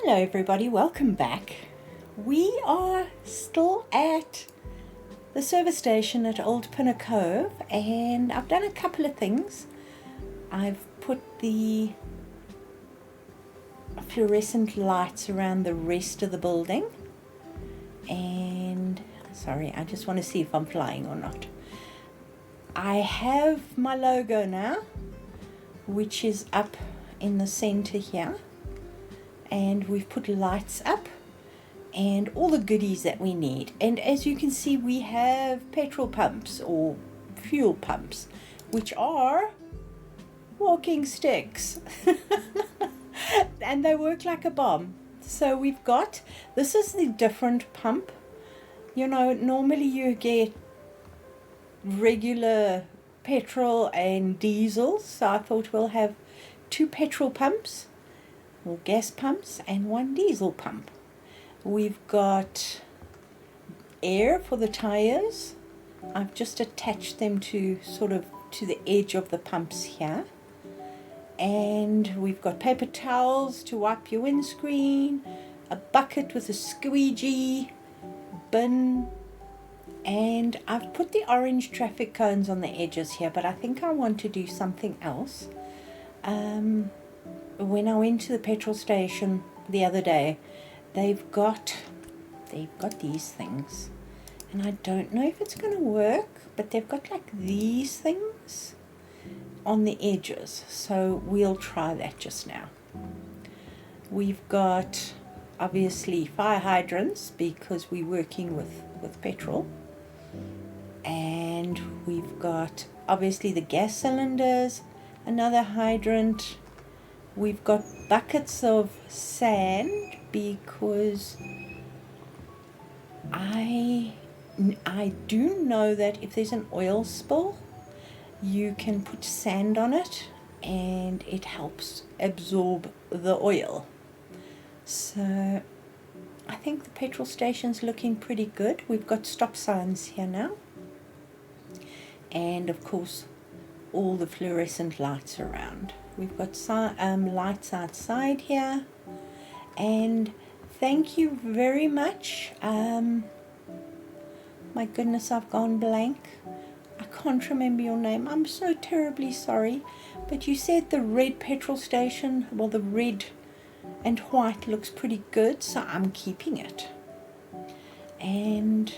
Hello everybody, welcome back. We are still at the service station at Old Pinnacove, and I've done a couple of things. I've put the fluorescent lights around the rest of the building, and sorry, I just want to see if I'm flying or not. I have my logo now, which is up in the center here, and we've put lights up and all the goodies that we need. And as you can see, we have petrol pumps or fuel pumps, which are walking sticks and they work like a bomb. So we've got, this is the different pump. You know, normally you get regular petrol and diesel, so I thought we'll have 2 petrol pumps or gas pumps and 1 diesel pump. We've got air for the tires. I've just attached them to to the edge of the pumps here. And we've got paper towels to wipe your windscreen, a bucket with a squeegee, bin, and I've put the orange traffic cones on the edges here, but I think I want to do something else. When I went to the petrol station the other day, they've got these things, and I don't know if it's going to work, but they've got like these things on the edges, so we'll try that just now. We've got obviously fire hydrants because we're working with petrol, and we've got obviously the gas cylinders, another hydrant. We've got buckets of sand because I do know that if there's an oil spill, you can put sand on it and it helps absorb the oil. So I think the petrol station's looking pretty good. We've got stop signs here now, and of course all the fluorescent lights around. We've got lights outside here, and thank you very much. My goodness, I've gone blank. I can't remember your name. I'm so terribly sorry, but you said the red petrol station, well, the red and white looks pretty good, so I'm keeping it. And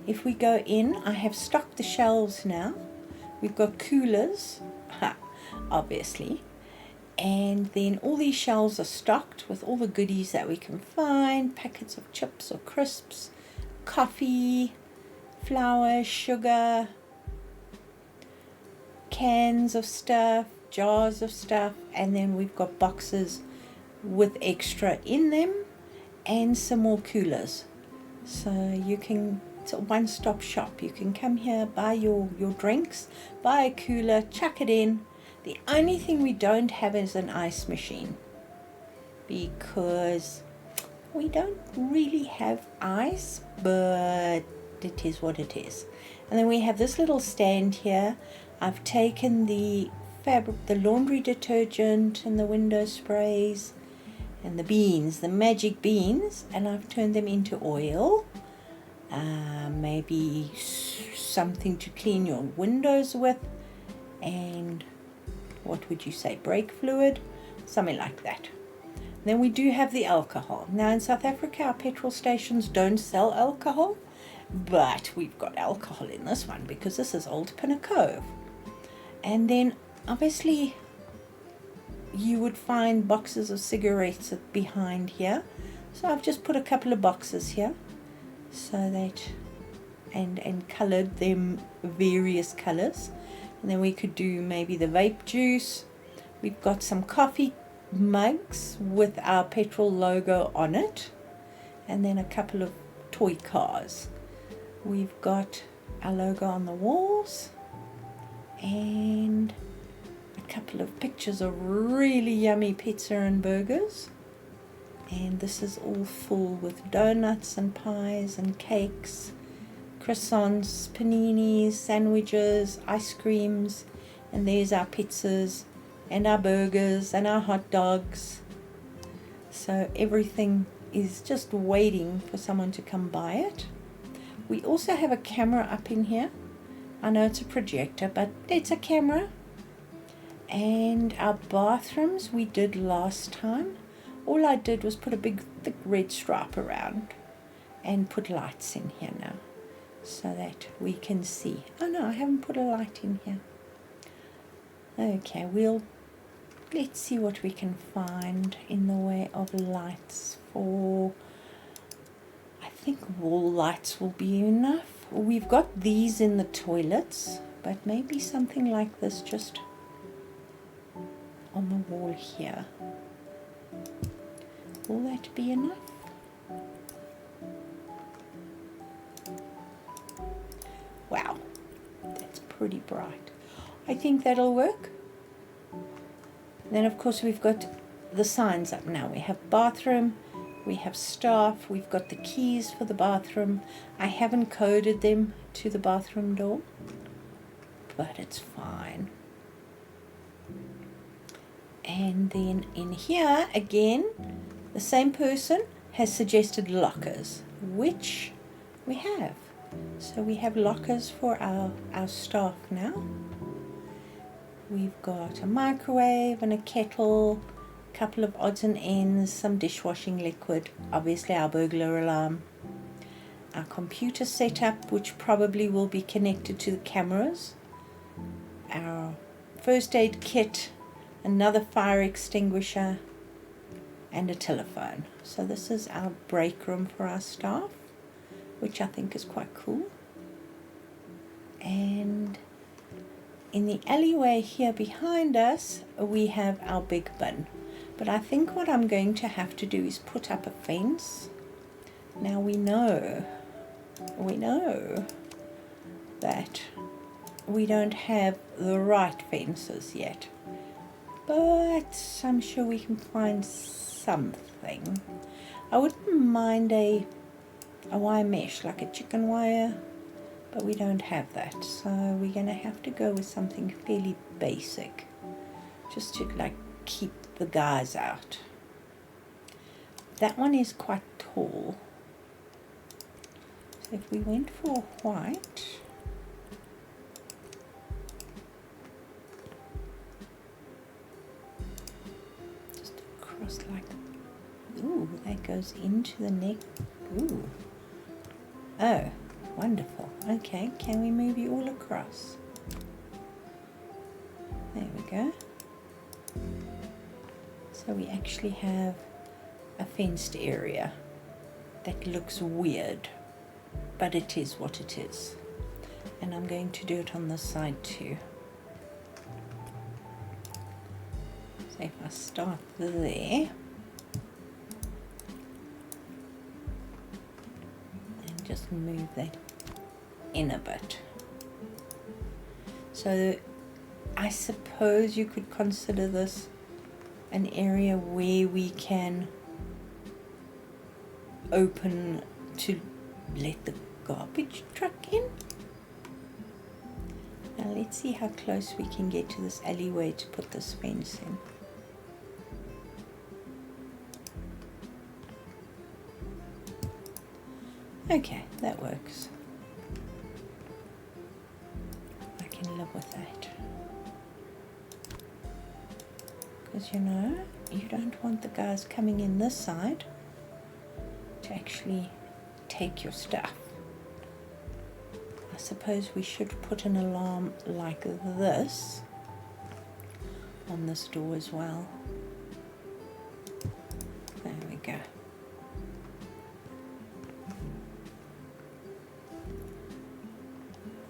if we go in, I have stocked the shelves now. We've got coolers, obviously. And then all these shelves are stocked with all the goodies that we can find, packets of chips or crisps, coffee, flour, sugar, cans of stuff, jars of stuff, and then we've got boxes with extra in them and some more coolers. So it's a one-stop shop. You can come here, buy your drinks, buy a cooler, chuck it in. The only thing we don't have is an ice machine because we don't really have ice, but it is what it is. And then we have this little stand here. I've taken the laundry detergent and the window sprays and the beans, the magic beans, and I've turned them into oil. Maybe something to clean your windows with, and what would you say, brake fluid, something like that. Then we do have the alcohol. Now in South Africa, our petrol stations don't sell alcohol, but we've got alcohol in this one because this is Old Pinnacove. And then obviously you would find boxes of cigarettes behind here, so I've just put a couple of boxes here so that and colored them various colors. And then we could do maybe the vape juice. We've got some coffee mugs with our petrol logo on it, and then a couple of toy cars. We've got our logo on the walls and a couple of pictures of really yummy pizza and burgers. And this is all full with donuts and pies and cakes, croissants, paninis, sandwiches, ice creams, and there's our pizzas and our burgers and our hot dogs. So everything is just waiting for someone to come buy it. We also have a camera up in here. I know it's a projector, but it's a camera. And our bathrooms we did last time. All I did was put a big thick red stripe around and put lights in here now so that we can see. Oh no, I haven't put a light in here. Okay, let's see what we can find in the way of lights for, I think wall lights will be enough. We've got these in the toilets, but maybe something like this just on the wall here. Will that be enough? Wow, that's pretty bright. I think that'll work. Then of course we've got the signs up now. We have bathroom, we have staff, we've got the keys for the bathroom. I haven't coded them to the bathroom door, but it's fine. And then in here again, the same person has suggested lockers, which we have. So we have lockers for our staff now. We've got a microwave and a kettle, a couple of odds and ends, some dishwashing liquid, obviously our burglar alarm, our computer setup, which probably will be connected to the cameras, our first aid kit, another fire extinguisher, and a telephone. So this is our break room for our staff, which I think is quite cool. And in the alleyway here behind us, we have our big bin. But I think what I'm going to have to do is put up a fence. Now we know that we don't have the right fences yet. But I'm sure we can find something. I wouldn't mind a wire mesh, like a chicken wire, but we don't have that. So we're going to have to go with something fairly basic, just to like keep the guys out. That one is quite tall. So if we went for white, like, ooh, that goes into the neck. Ooh. Oh, wonderful. Okay, can we move you all across? There we go. So we actually have a fenced area that looks weird, but it is what it is. And I'm going to do it on this side too. So if I start there and just move that in a bit. So I suppose you could consider this an area where we can open to let the garbage truck in. Now let's see how close we can get to this alleyway to put this fence in. Okay, that works. I can live with that. Because you know, you don't want the guys coming in this side to actually take your stuff. I suppose we should put an alarm like this on this door as well. There we go.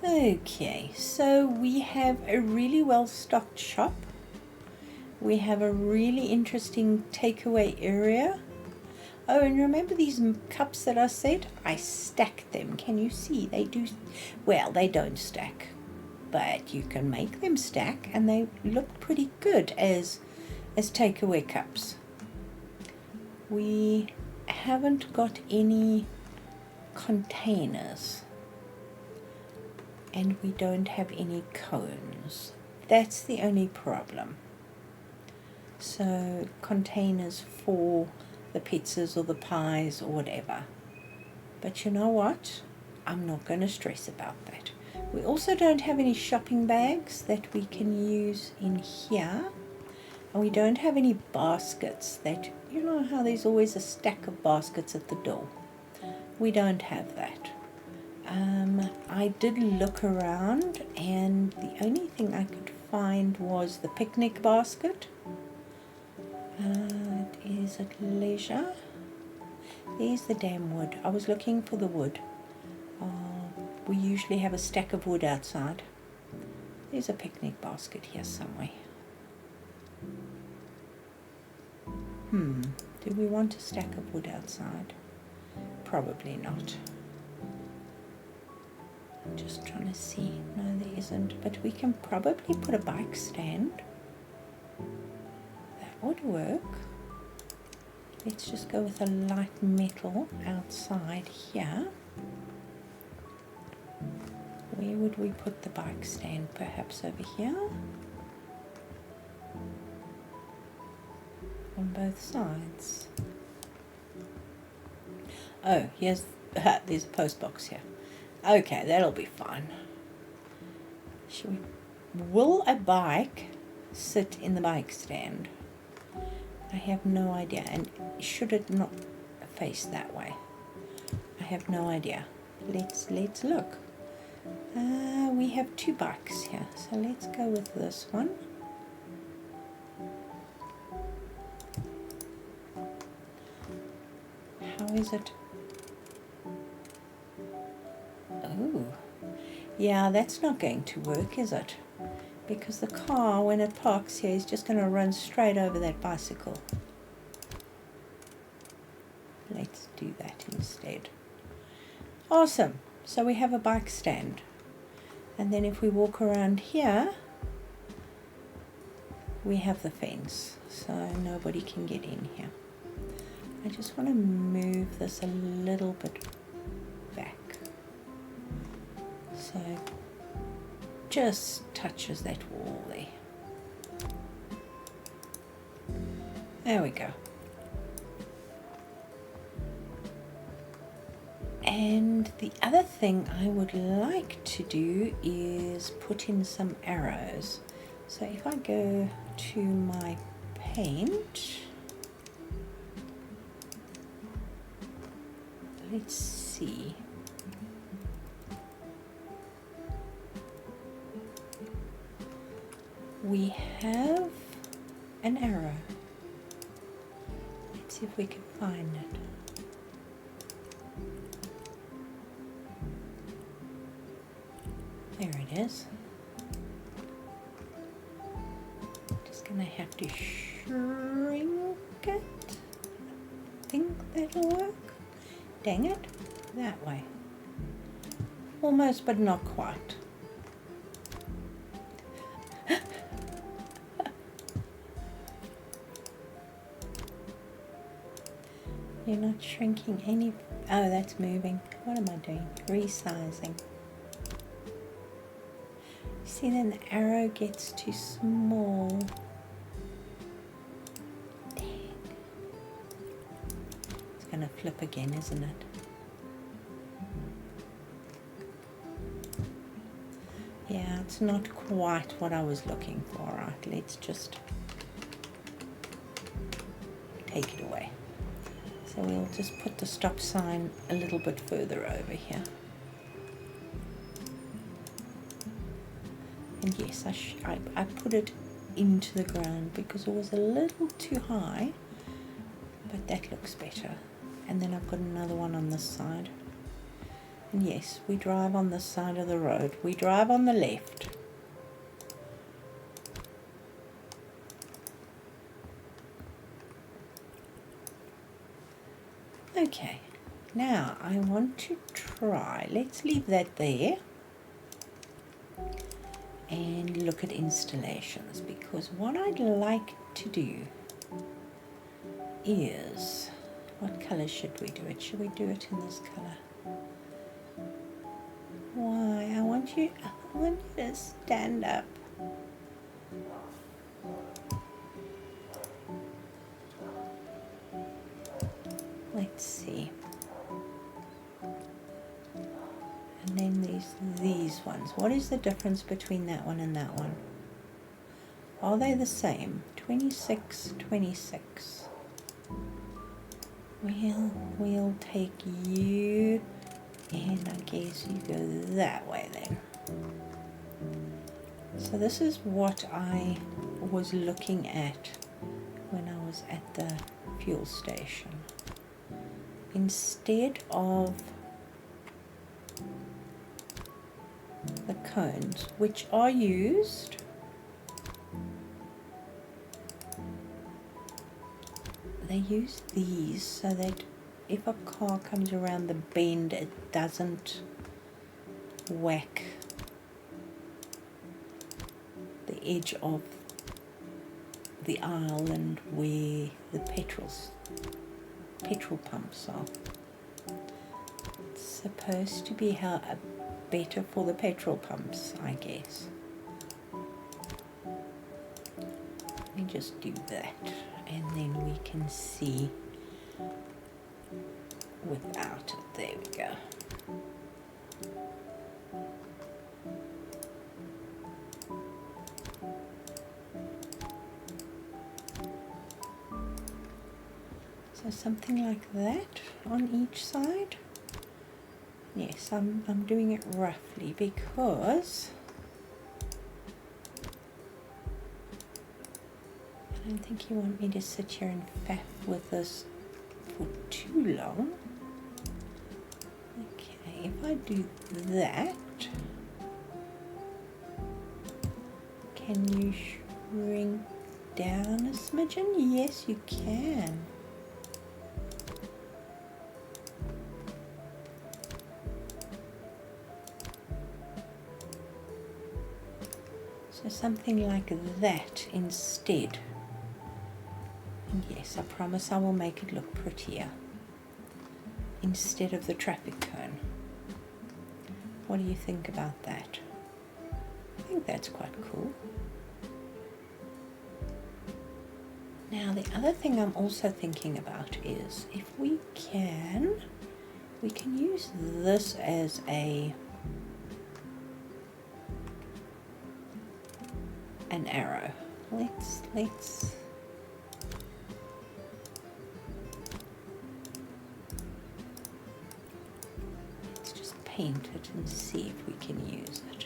Okay, so we have a really well stocked shop. We have a really interesting takeaway area. Oh, and remember these cups that I said? I stacked them. Can you see? They do, well, they don't stack, but you can make them stack and they look pretty good as takeaway cups. We haven't got any containers and we don't have any cones. That's the only problem. So containers for the pizzas or the pies or whatever. But you know what? I'm not going to stress about that. We also don't have any shopping bags that we can use in here. And we don't have any baskets that, you know how there's always a stack of baskets at the door. We don't have that. I did look around and the only thing I could find was the picnic basket. It is at leisure. There's the damn wood. I was looking for the wood. We usually have a stack of wood outside. There's a picnic basket here somewhere. Do we want a stack of wood outside? Probably not. I'm just trying to see. No, there isn't. But we can probably put a bike stand. That would work. Let's just go with a light metal outside here. Where would we put the bike stand? Perhaps over here? On both sides. Oh, there's a post box here. Okay, that'll be fine. Will a bike sit in the bike stand? I have no idea. And should it not face that way? I have no idea. Let's look. We have two bikes here, so let's go with this one. How is it? Oh, yeah, that's not going to work, is it? Because the car, when it parks here, is just going to run straight over that bicycle. Let's do that instead. Awesome. So we have a bike stand. And then if we walk around here, we have the fence. So nobody can get in here. I just want to move this a little bit back. So just touches that wall there. There we go. And the other thing I would like to do is put in some arrows. So if I go to my paint, let's see. We have an arrow. Let's see if we can find it. There it is. Just gonna have to shrink it. I think that'll work. Dang it. That way. Almost, but not quite. You're not shrinking any. Oh, that's moving. What am I doing? Resizing. See, then the arrow gets too small. Dang. It's going to flip again, isn't it? Yeah, it's not quite what I was looking for. Right, let's just take it away. So we'll just put the stop sign a little bit further over here. And yes, I put it into the ground because it was a little too high, but that looks better. And then I've got another one on this side. And yes, we drive on this side of the road. We drive on the left. Okay, now I want to try, let's leave that there and look at installations, because what I'd like to do is, what colour should we do it? Should we do it in this colour? Why? I want you to stand up. Let's see. And then there's these ones. What is the difference between that one and that one? Are they the same? 26, 26. Well, we'll take you, and I guess you go that way then. So this is what I was looking at when I was at the fuel station. Instead of the cones, which are used, they use these so that if a car comes around the bend, it doesn't whack the edge of the aisle and where the petrol pumps are. It's supposed to be better for the petrol pumps, I guess. Let me just do that, and then we can see without it. There we go. So something like that on each side. Yes, I'm doing it roughly because I don't think you want me to sit here and faff with this for too long. Okay, if I do that, can you shrink down a smidgen? Yes, you can. So something like that instead. And yes, I promise I will make it look prettier instead of the traffic cone. What do you think about that? I think that's quite cool. Now the other thing I'm also thinking about is if we can use this as an arrow. Let's just paint it and see if we can use it.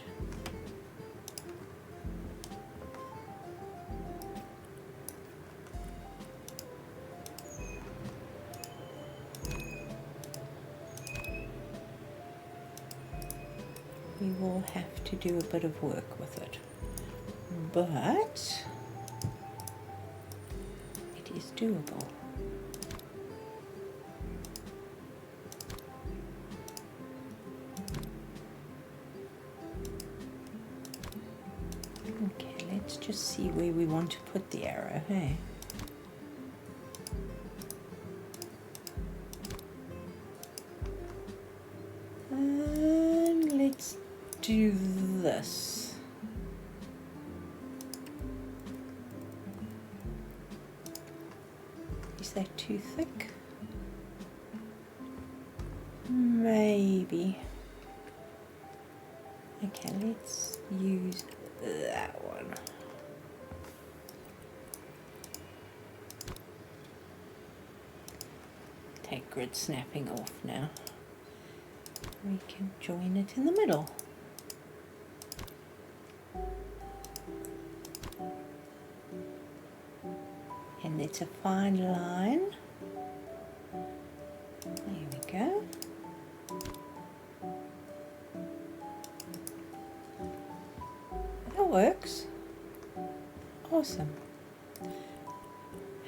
We will have to do a bit of work with it, but it is doable. Okay, let's just see where we want to put the arrow, hey? And let's do this. Is that too thick? Maybe. Okay, let's use that one. Take grid snapping off now. We can join it in the middle. And it's a fine line. There we go. That works. Awesome.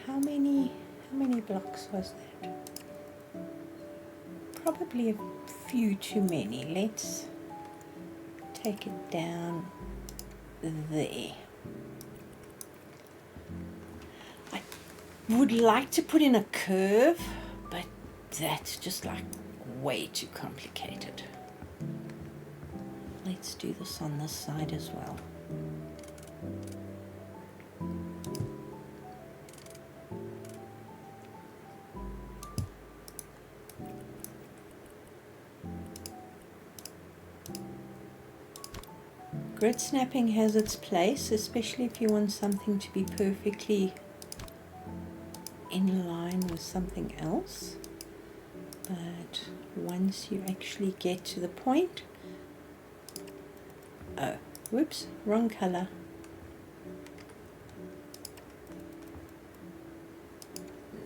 How many blocks was that? Probably a few too many. Let's take it down there. I would like to put in a curve, but that's just like way too complicated. Let's do this on this side as well. Grid snapping has its place, especially if you want something to be perfectly in line with something else. But once you actually get to the point, oh, whoops, wrong color.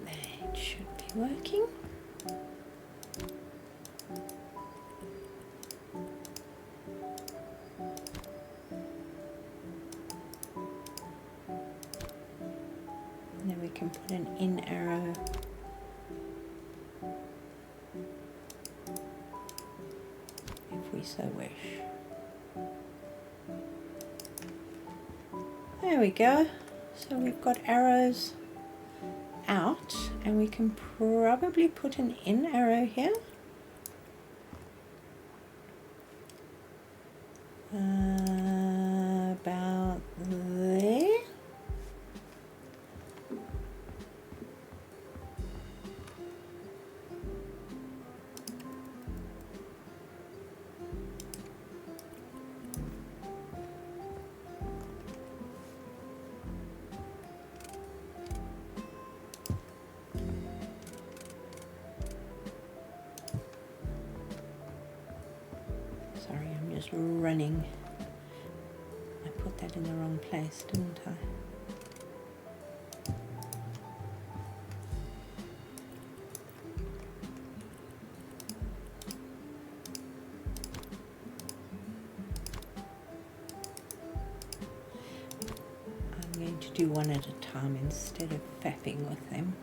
That should be working. And then we can put an in arrow. If we so wish. There we go. So we've got arrows out, and we can probably put an in arrow here. About there. Sorry, I'm just running. I put that in the wrong place, didn't I? I'm going to do one at a time instead of fapping with them.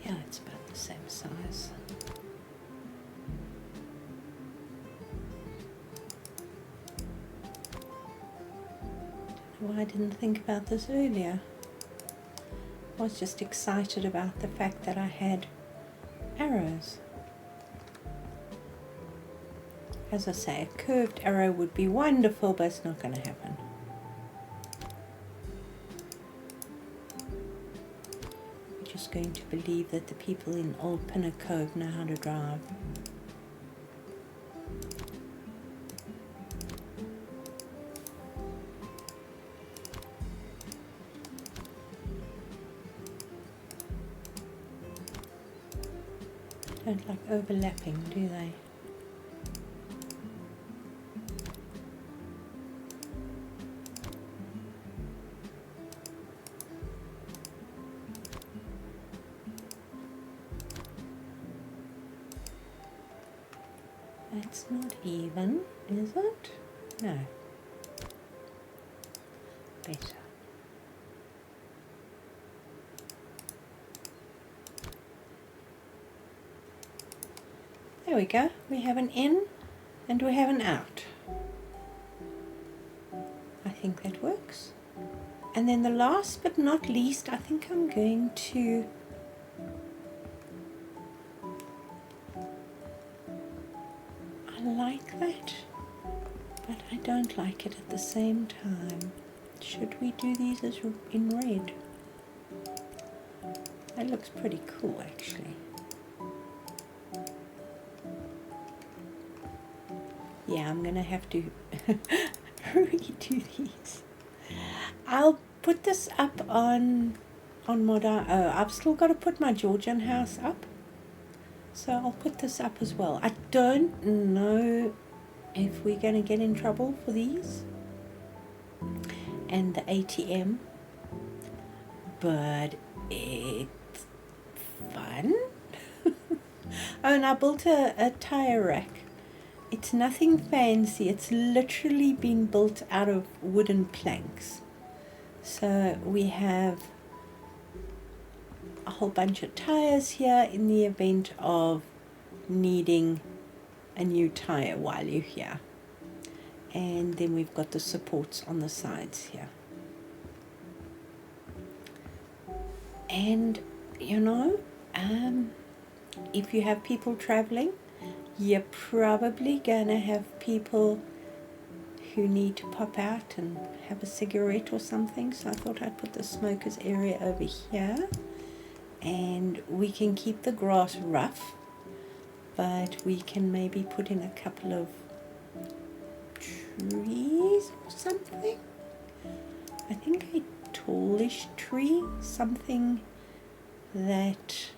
Yeah, it's about the same size. Don't know why I didn't think about this earlier. I was just excited about the fact that I had arrows. As I say, a curved arrow would be wonderful, but it's not going to happen. We're just going to believe that the people in Old Pinnacove know how to drive. They don't like overlapping, do they? That's not even, is it? No. Better. There we go. We have an in and we have an out. I think that works. And then the last but not least, I think I'm going to I like that, but I don't like it at the same time. Should we do these as in red? That looks pretty cool, actually. Yeah, I'm gonna have to redo these. I'll put this up on Moda. Oh, I've still got to put my Georgian house up. So I'll put this up as well. I don't know if we're going to get in trouble for these and the ATM, but it's fun. Oh, and I built a tire rack. It's nothing fancy. It's literally been built out of wooden planks. So we have a whole bunch of tires here in the event of needing a new tire while you're here. And then we've got the supports on the sides here. And you know, if you have people traveling, you're probably gonna have people who need to pop out and have a cigarette or something, so I thought I'd put the smokers area over here, and we can keep the grass rough, but we can maybe put in a couple of trees or something. I think a tallish tree, something that,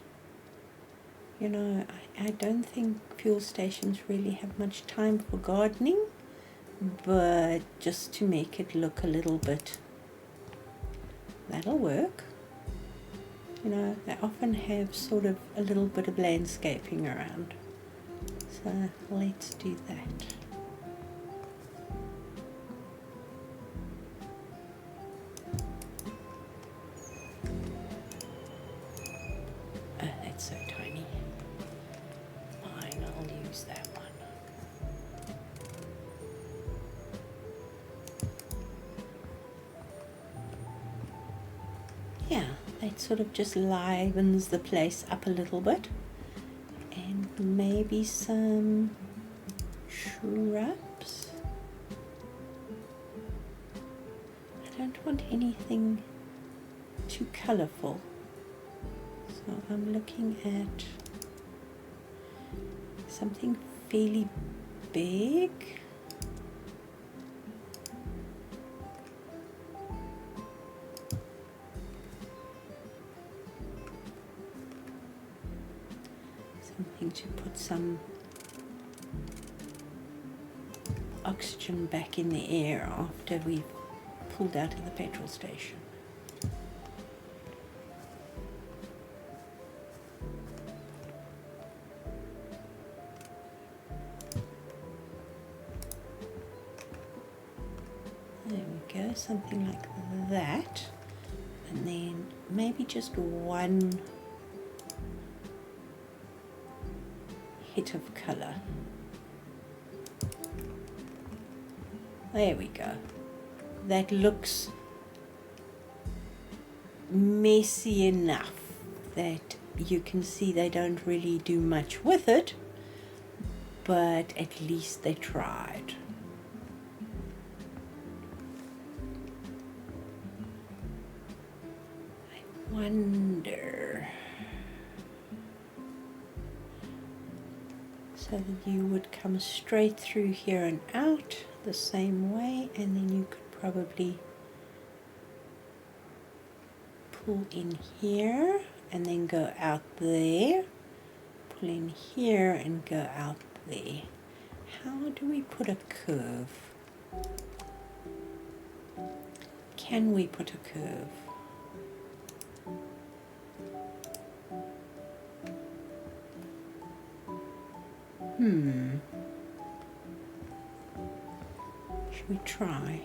you know, I don't think fuel stations really have much time for gardening, but just to make it look a little bit, that'll work. You know, they often have sort of a little bit of landscaping around, so let's do that. Oh, that's so tiny. Fine, I'll use that one. Yeah, that sort of just livens the place up a little bit. And maybe some shrubs. I don't want anything too colourful. So I'm looking at something fairly big. Something to put some oxygen back in the air after we've pulled out of the petrol station. There we go, something like that. And then maybe just one hit of colour. There we go. That looks messy enough that you can see they don't really do much with it, but at least they tried. I wonder, so that you would come straight through here and out the same way, and then you could probably pull in here and then go out there, pull in here and go out there. How do we put a curve? Can we put a curve? Should we try?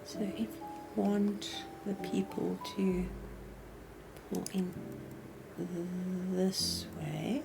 So if you want the people to pull in this way,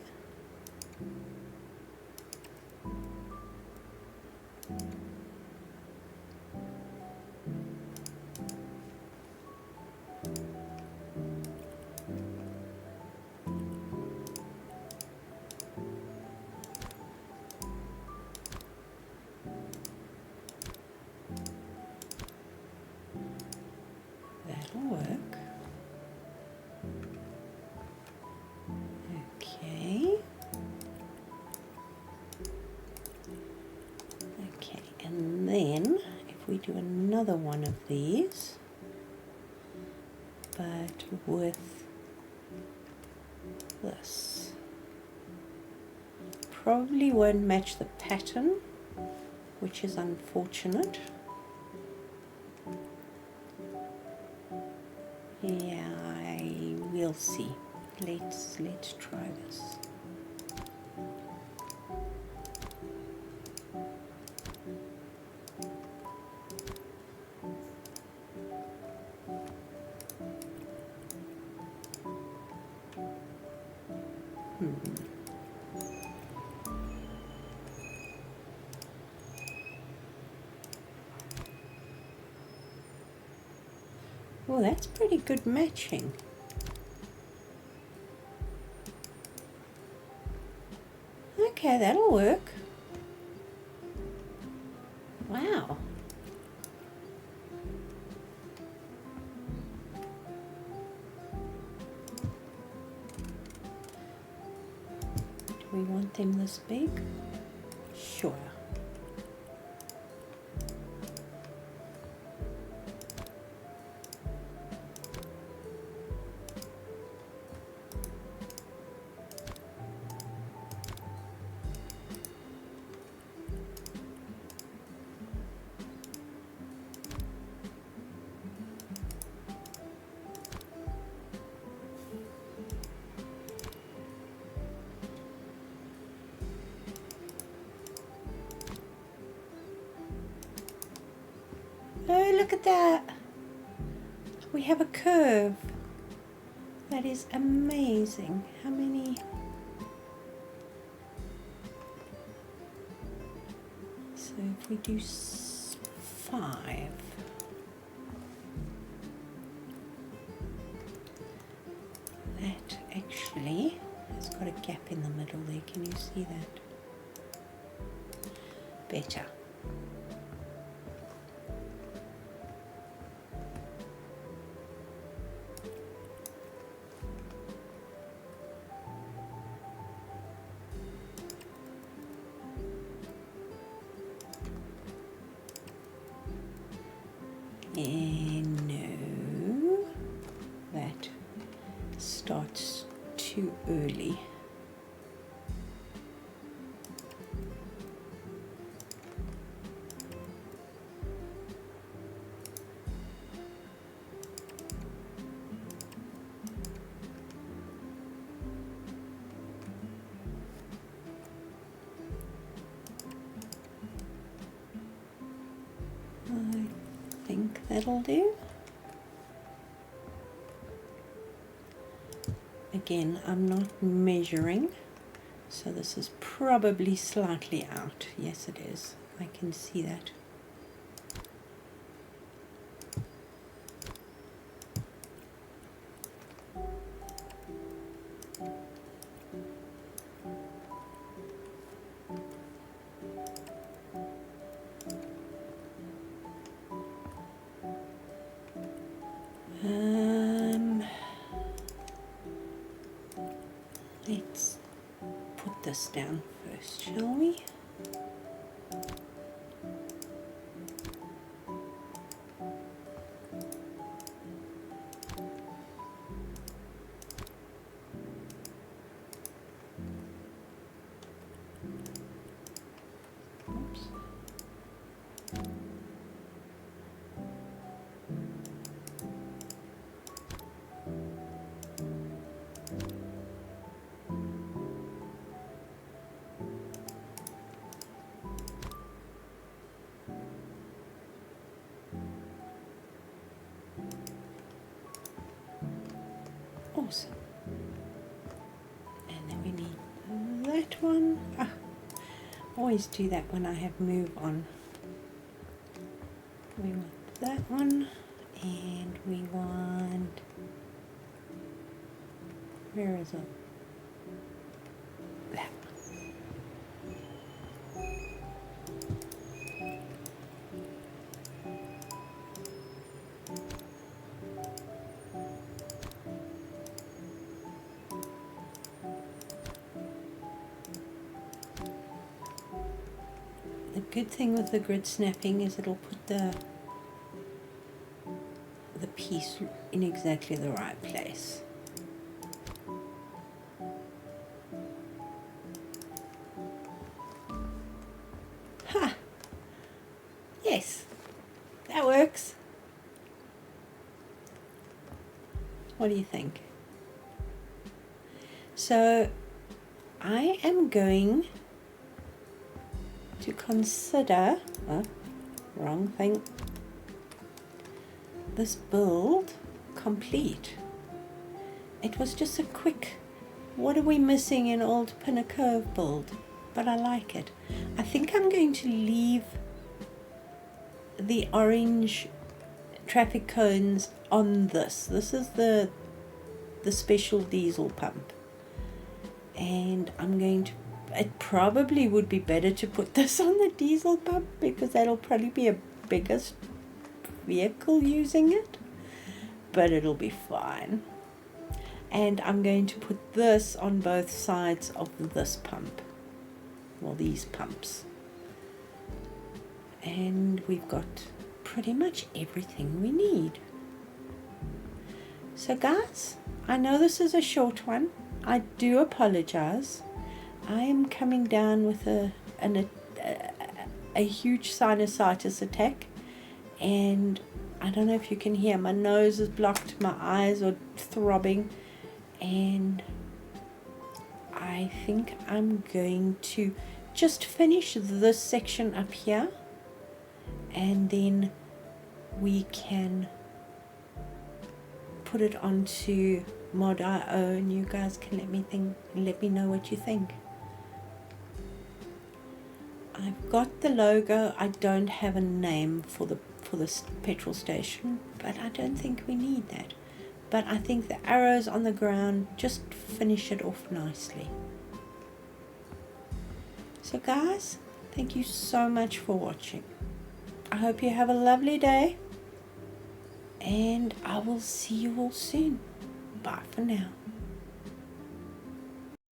that'll work. Okay. Okay, and then if we do another one of these, but with this, probably won't match the pattern, which is unfortunate. Yeah, we'll see. Let's try this. Oh, that's pretty good matching. Okay, that'll work. Wow. Do we want them this big? Sure. Oh, look at that. We have a curve. That is amazing. How many? So if we do 5. That actually has got a gap in the middle there. Can you see that? Better. And no, that starts too early. I think that'll do. Again, I'm not measuring, so this is probably slightly out. Yes, it is. I can see that. Let's put this down first, shall we? Oops. Awesome. And then we need that one. Always do that when I have move on. We want that one, and we want, where is it? That one. The good thing with the grid snapping is it'll put the piece in exactly the right place. Ha! Yes, that works. What do you think? So I am going to consider, wrong thing, this build complete. It was just a quick, what are we missing in Old Pinnacove build, but I like it. I think I'm going to leave the orange traffic cones on this. This is the special diesel pump. And I'm going to, it probably would be better to put this on the diesel pump because that'll probably be a bigger vehicle using it, but it'll be fine. And I'm going to put this on both sides of this pump, well, these pumps. And we've got pretty much everything we need. So guys, I know this is a short one. I do apologize. I am coming down with a huge sinusitis attack, and I don't know if you can hear, my nose is blocked, my eyes are throbbing, and I think I'm going to just finish this section up here, and then we can put it onto mod.io, and you guys can let me know what you think. I've got the logo. I don't have a name for this petrol station, but I don't think we need that. But I think the arrows on the ground just finish it off nicely. So guys, thank you so much for watching. I hope you have a lovely day, and I will see you all soon. Bye for now.